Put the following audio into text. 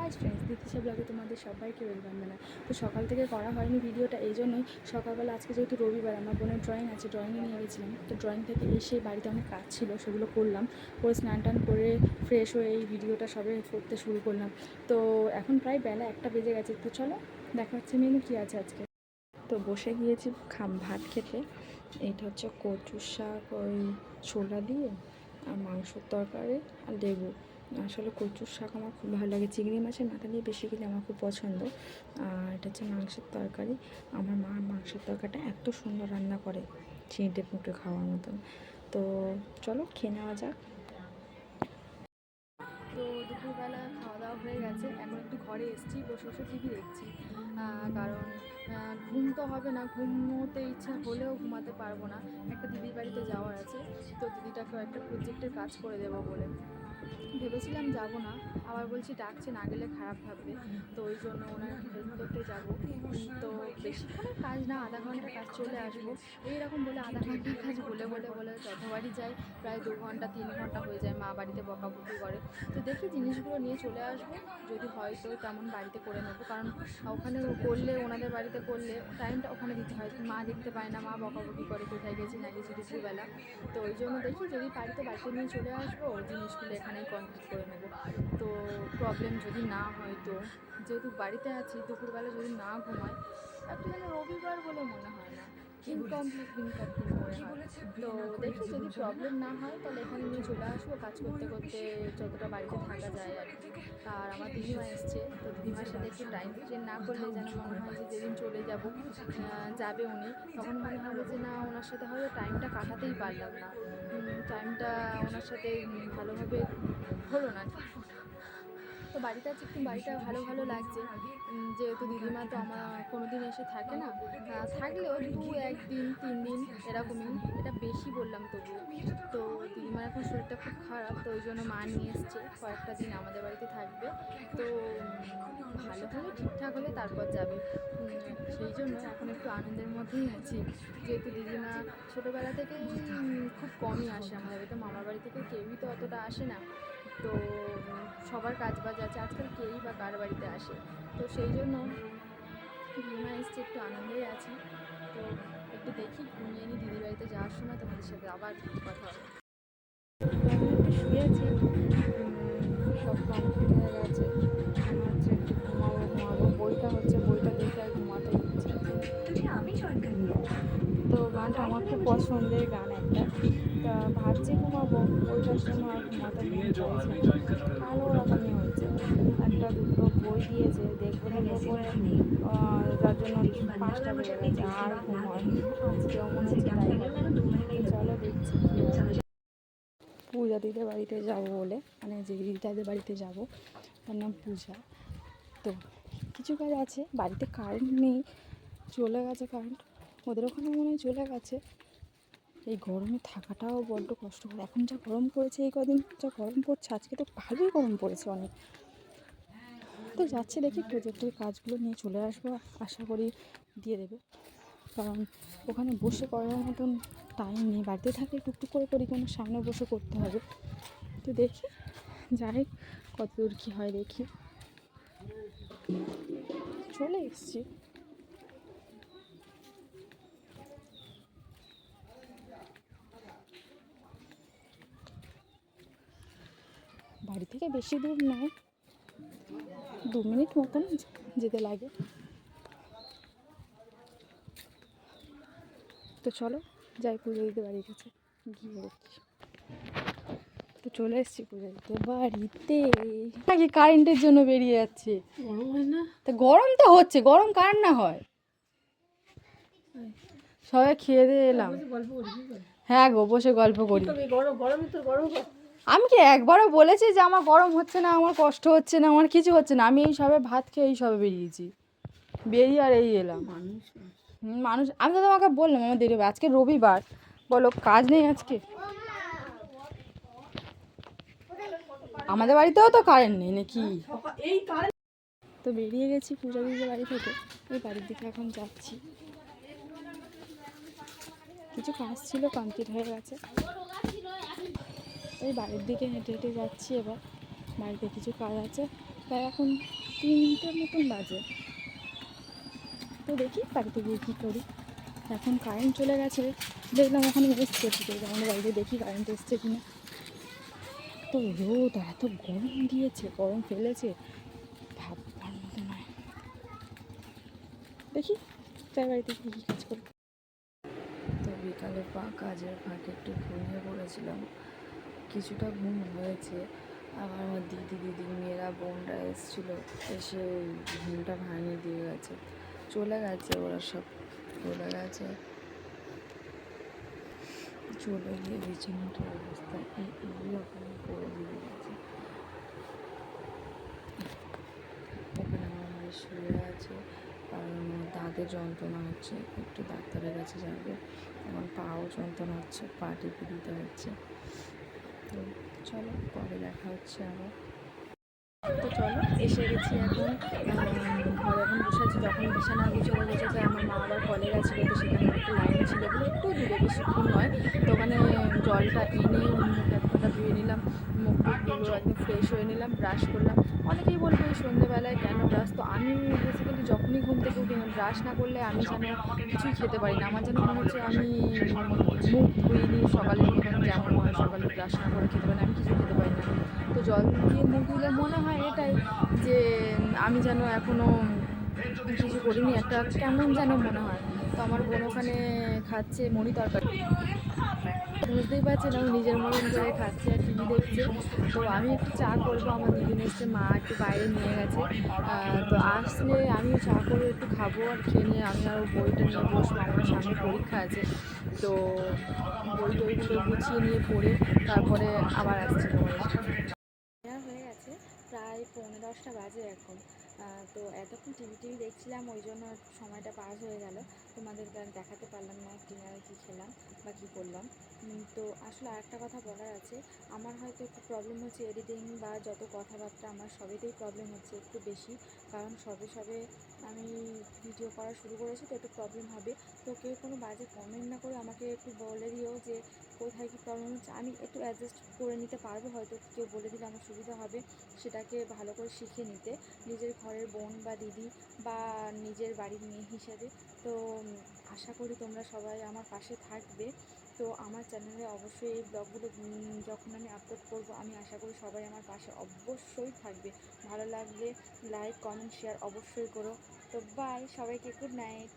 Hi friends, দিতিশা ব্লগে তোমাদের সবাইকে ওয়েলকাম জানাই। তো সকাল থেকে করা হয়নি ভিডিওটা, এই জন্যই সকালবেলা আজকে যেহেতু রবিবার আমার বোনের ড্রয়িং আছে, ড্রয়িংয়ে নিয়ে গেছিলাম। তো ড্রয়িং থেকে এসে বাড়িতে অনেক কাজ ছিল, সেগুলো করলাম, করে স্নান টান করে ফ্রেশ হয়ে এই ভিডিওটা সবে করতে শুরু করলাম। তো এখন প্রায় বেলা 1টা বেজে গেছে। তো চলো দেখা হচ্ছে মেনু কী আছে আজকে। তো বসে গিয়েছি ভাত খেতে। এটা হচ্ছে কচুর শাক, ওই ছোলা দিয়ে, আর মাংসর তরকারি আর লেবু। আসলে কচুর শাক আমার খুব ভালো লাগে, চিংড়ি মাছের মাথা দিয়ে বেশি খেলে আমার খুব পছন্দ। আর এটা হচ্ছে মাংসের তরকারি। আমার মা মাংসের তরকারিটা এত সুন্দর রান্না করে, চিঁটে পুঁটে খাওয়ার মতন। তো চলো খেয়ে নেওয়া যাক। তো দুপুরবেলা খাওয়া দাওয়া হয়ে গেছে, এখন একটু ঘরে এসেছি, বসে বসে টিভি দেখছি। কারণ ঘুম তো হবে না, ঘুমোতে ইচ্ছা হলেও ঘুমাতে পারবো না। একটা দিদির বাড়িতে যাওয়ার আছে, তো দিদিটাকেও একটা প্রজেক্টের কাজ করে দেবো বলে ভেবেছিলাম, যাব না, আবার বলছি ডাকছে, না গেলে খারাপ ভাববে। তো ওই জন্য ওনাকে হেল্প করতে যাবো। তো বেশিক্ষণের কাজ না, আধা ঘন্টার কাজ, চলে আসবো। এইরকম বলে আধা ঘন্টার কাজ বলে বলে বলে যতবারই যাই প্রায় 2 ঘন্টা 3 ঘন্টা হয়ে যায়। মা বাড়িতে বকাবকি করে। তো দেখি জিনিসগুলো নিয়ে চলে আসবো, যদি হয়তো তেমন বাড়িতে করে নেবো, কারণ ওখানে করলে, ওনাদের বাড়িতে করলে টাইমটা ওখানে দিতে হয়, মা দেখতে পায় না, মা বকাবকি করে কোথায় গেছি না গেছি দুপুরবেলা। তো ওই জন্য দেখি যদি পারি তো বাড়িতে নিয়ে চলে আসবো, জিনিসগুলো এখানেই কমপ্লিট করে নেবো। তো প্রবলেম যদি না হয়, তো যেহেতু বাড়িতে আছি, দুপুরবেলা যদি না ঘুমাই, একটা যেন রবিবার বলে মনে হয় না, ইনকমপ্লিট মনে হয়। তো দেখি যদি প্রবলেম না হয় তাহলে এখানে নিয়ে চলে আসবো, কাজ করতে করতে যতটা বাড়িতে থাকা যায় আর কি। আর আমার দিদিমা এসছে, তো দিদিমার সাথে একটু টাইম স্পেন্ড না করলে যেন মনে হয় যে যেদিন চলে যাবে উনি, তখন মনে হবে যে না, ওনার সাথে হয়তো টাইমটা কাটাতেই পারলাম না, টাইমটা ওনার সাথে ভালোভাবে হলো না। তো বাড়িতে আছি, একটু বাড়িটা ভালো ভালো লাগছে, যেহেতু দিদিমা তো আমার কোনো দিন এসে থাকে না, থাকলেও 1 দিন 3 দিন এরকমই, এটা বেশি বললাম তবুও। তো দিদিমার এখন শরীরটা খুব খারাপ, তো ওই জন্য মা নিয়ে এসছে, কয়েকটা দিন আমাদের বাড়িতে থাকবে। তো ভালো হলে, ঠিকঠাক হলে তারপর যাবে। সেই জন্য এখন একটু আনন্দের মধ্যেই আছি, যেহেতু দিদিমা ছোটোবেলা থেকেই খুব কমই আসে আমাদের বাড়িতে, মামার বাড়ি থেকে কেউই তো অতটা আসে না। তো সবার কাজ বাজ আছে, আজকাল কেউই বা কার বাড়িতে আসে। তো সেই জন্য দিদিমা এসছে, একটু আনন্দেই আছি। তো একটু দেখি, ঘুমিয়ে নিই, দিদির বাড়িতে যাওয়ার সময় তোমাদের সাথে আবার কথা হবে। আমি একটু শুয়েছি, সব কমপ্লিট হয়ে গেছে, মনে হচ্ছে একটু ঘুমাবো। বইটা দেখে আর ঘুমাতে ইচ্ছে। তো গানটা আমার খুব পছন্দের গান একটা, তা ভাবছি ঘুমাবো, বইটার জন্য আর ঘুমাতে মন চাইছে। কালো রকমই হয়েছে, একটা দুটো বই দিয়েছে, দেখবো করে, যার জন্য 5টা বেজে গেছে, আর ঘুম হয়নি। আজকেও মনে হচ্ছে তাই হবে। চলো দেখছি কী হয়। পূজা দিদির বাড়িতে যাবো বলে, মানে যে দিদিটাদের বাড়িতে যাব, তার নাম পূজা। তো কিছু কাজ আছে, বাড়িতে কারেন্ট নেই, চলে গেছে কারেন্ট, ওদের ওখানে মনে হয় চলে গেছে। এই গরমে থাকাটাও বড্ড কষ্টকর, এখন যা গরম পড়েছে, এই কদিন যা গরম পড়ছে, আজকে তো ভালোই গরম পড়েছে অনেক। তো যাচ্ছি, দেখি প্রজেক্টের কাজগুলো নিয়ে চলে আসবো, আশা করি দিয়ে দেবে, কারণ ওখানে বসে করার মতন টাইম নেই। বাড়িতে থাকলে টুকটুক করে করি, কোনো সামনে বসে করতে হবে। তো দেখি, যাই কত দূর কী হয় দেখি। চলে এসছি, বাড়ি থেকে বেশি দূর নয়, 2 মিনিট মতন যেতে লাগে। তো চলো যাই পুজো দিতে বাড়ির কাছে গিয়ে দেখি। তো চলে এসেছি পুজো দিতে বাড়িতে, নাকি কারেন্টের জন্য বেরিয়ে যাচ্ছে। গরম হয় না? তা গরম তো হচ্ছে, গরম কার না হয়। সবাই খেয়ে দিয়ে এলাম। হ্যাঁ গো, বসে গল্প করি। আমি কি একবারও বলেছি যে আমার গরম হচ্ছে না, আমার কষ্ট হচ্ছে না, আমার কিছু হচ্ছে না? আমি এই সবে ভাত খেয়ে এই সবে বেরিয়েছি, বেরিয়ে আর এই এলাম। মানুষ, আমি তো তোমাকে বললাম আমার দেরি হবে, আজকে রবিবার, বলো কাজ নেই আজকে? আমাদের বাড়িতেও তো কারেন্ট নেই নাকি? তো বেরিয়ে গেছি পূজা দিদির বাড়ি থেকে, এই বাড়ির দিকে এখন যাচ্ছি। কিছু কাজ ছিল, কমপ্লিট হয়ে গেছে, এই বাড়ির দিকে হেঁটে হেঁটে যাচ্ছি। এবার বাড়িতে কিছু কাজ আছে, তাই এখন 3টের মতন বাজে। তো দেখি বাড়িতে গিয়ে কী করি। এখন কারেন্ট চলে গেছে, দেখলাম ওখানে এসছে, ঠিক আছে আমাদের বাড়িতে দেখি কারেন্ট এসছে কিনা। তো রোদ এত গরম দিয়েছে, গরম ফেলেছে ভাববার মতো নয়। দেখি তাই বাড়িতে কী কী কাজ করি। তো বিকালে কাজের ফাঁকে একটু ঘুমিয়ে পড়েছিলাম, কিছুটা ঘুম হয়েছে। আবার আমার দিদি মেয়েরা বোনরা এসেছিলো, এসে ঘুমটা ভাঙিয়ে দিয়ে গেছে, চলে গেছে, ওরা সব চলে গেছে। চলে গিয়ে বিছানাটার অবস্থা এইরকম করে দিয়ে গেছে। এখানে আমার মায়ের শুয়ে আছে, কারণ দাঁতের যন্ত্রণা হচ্ছে, একটু ডাক্তারের কাছে যাবে। এখন পাও যন্ত্রণা হচ্ছে, পা টিপে দিতে হচ্ছে। তো চলো পরে দেখা হচ্ছে আবার। তো চলো এসে গেছি এখন, ঘরে এখন বসে আছি। যখন বিছানা গুছোতে আমার মা আবার কলে গেছিলো, তো সেখানে একটা লাইন ছিল বলে একটু দূরে, বেশিক্ষণ নয়। তো ওখানে জলটা এনে মুখ এক ফোঁটা ধুয়ে নিলাম, মুখ টুকগুলো একদম ফ্রেশ হয়ে নিলাম, ব্রাশ করলাম। অনেকেই বলবে এই সন্ধ্যেবেলায় কেন ব্রাশ, তো আমি বেসিক্যালি যখনই ঘুম থেকে উঠি ব্রাশ না করলে আমি যেন কিছুই খেতে পারি না। আমার যেন মনে হচ্ছে আমি মুখ ধুইনি সকালের মতন, যেমন হয় সকালে ব্রাশ না করে খেতে পারি না, আমি কিছু খেতে পারি না। তো জল দিয়ে মুখ ধুলে মনে হয় এটাই যে আমি যেন এখনও কিছু করিনি, একটা কেমন যেন মনে হয়। তো আমার বোন ওখানে খাচ্ছে মুড়ি তরকারি, বুঝতেই পারছেন ও নিজের মতন করে খাচ্ছে আর টিভি দেখছে। তো আমি একটু চা করবো, আমার দিদিন এসছে, মা একটু বাইরে নিয়ে গেছে। তো আসলে আমিও চা করে একটু খাবো, আর খেয়ে নিয়ে আমি আরও বইটা নিয়ে বসবো, আমার সামনে পরীক্ষা আছে। তো বই টইগুলো গুছিয়ে নিয়ে পড়ে তারপরে আবার আসছি তোমাদের সাথে। হয়ে গেছে প্রায় 10:45 বাজে এখন। তো এতক্ষণ টিভি দেখছিলাম, ওই জন্য সময়টা পাস হয়ে গেল। তোমাদেরকে আর দেখাতে পারলাম না ডিনারে কী খেলাম বা কী করলাম। তো আসলে আরেকটা কথা বলার আছে, আমার হয়তো একটু প্রবলেম হচ্ছে এডিটিং বা যত কথাবার্তা, আমার সবেতেই প্রবলেম হচ্ছে একটু বেশি। কারণ সবে আমি ভিডিও করা শুরু করেছি, তো একটু প্রবলেম হবে। তো কেউ কোনো বাজে কমেন্ট না করে আমাকে একটু বলে দিও যে কোথায় কী প্রবলেম হচ্ছে, আমি একটু অ্যাডজাস্ট করে নিতে পারবো। হয়তো কেউ বলে দিলে আমার সুবিধা হবে সেটাকে ভালো করে শিখে নিতে, নিজের ঘরের বোন বা দিদি বা নিজের বাড়ির মেয়ে হিসেবে। তো আশা করি তোমরা সবাই আমার পাশে থাকবে। তো আমার চ্যানেলে অবশ্যই এই ব্লগগুলো যখন আমি আপলোড করব, আমি আশা করি সবাই আমার পাশে অবশ্যই থাকবে। ভালো লাগলে লাইক কমেন্ট শেয়ার অবশ্যই করো। তো বাই, সবাইকে গুড নাইট।